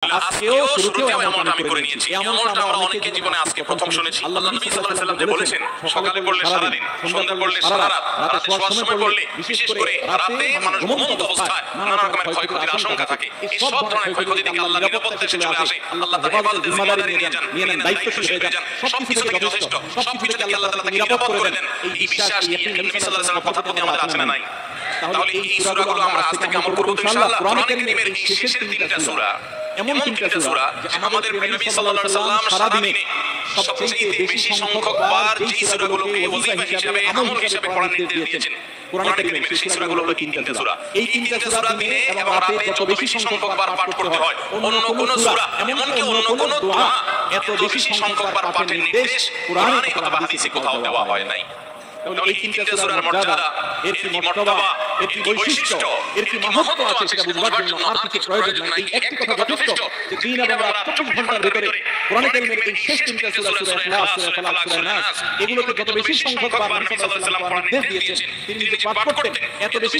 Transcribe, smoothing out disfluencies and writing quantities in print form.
আজকেও শুরুতেও এমনটা আমি করে নিয়েছি। এমনটা আমরা অনেকের জীবনে আজকে প্রথম শুনেছি। আল্লাহ নবী সাল্লাল্লাহু আলাইহি ওয়াসাল্লাম যে বলেছেন, সকালে পড়লে সারা দিন, সন্ধ্যা পড়লে সারা রাত, রাতে শোয়ার সময় পড়লে, বিশেষ করে রাতে মানুষ ঘুমন্ত অবস্থায় নানা রকমের ক্ষয়ক্ষতির আশঙ্কা থাকে। এই সব ধরনের ক্ষয়ক্ষতি থেকে আল্লাহ নিরাপত্তা এসে চলে আসে। আল্লাহ তাআলা হেফাজতের জিম্মাদারি নিয়ে নেন, দায়িত্বশীল হয়ে যান। সবকিছু থেকে যথেষ্ট, সবকিছু থেকে আল্লাহ তাআলা তাকে নিরাপদ করে দেন। এই বিশ্বাস, এই ইয়াকিন নবী সাল্লাল্লাহু আলাইহি ওয়াসাল্লামের কথার প্রতি আমাদের আছে না নাই? তাহলে এই সূরাগুলো আমরা আজ থেকে আমল করব ইনশাআল্লাহ। কোরআন কারীমের এই শেষের তিনটা সূরা, এমন তিনটা সূরা যে আমাদের নবী সাল্লাল্লাহু আলাইহি ওয়াসাল্লাম সারা দিনে সবচেয়ে বেশি সংখ্যক বার যেই সূরাগুলোকে ওয়াজিফা হিসেবে, আমল হিসেবে পড়ার নির্দেশ দিয়েছেন। কোরআন কারীমের সেই সূরাগুলো হলো তিনটা সূরা। এই তিনটা সূরা দিনে এবং রাতে যত বেশি সংখ্যক বার পাঠ করতে হয়, অন্য কোন সূরা, এমনকি অন্য কোন দোয়া এত বেশি সংখ্যক বার পাঠের নির্দেশ কোরআনে অথবা হাদিসে কোথাও দেওয়া হয় নাই। এই তিনটা সূরার মর্যাদা, এর কি মর্তবা, এর কি বৈশিষ্ট্য, এর কি মাহাত্ম্য আছে সেটা বুঝবার জন্য আর কিছু প্রয়োজন নাই। এই একটি কথা যথেষ্ট যে দিন এবং রাত 24 ঘন্টার ভিতরে কোরআন কারীমের এই শেষ তিনটা সূরা, সূরা ইখলাস, সূরা ফালাক, সূরা নাস, এগুলোকে যত বেশি সংখ্যক বার নবী সাল্লাল্লাহু আলাইহি ওয়াসাল্লাম পড়ার নির্দেশ দিয়েছেন, তিনি যদি পাঠ করতেন এত বেশি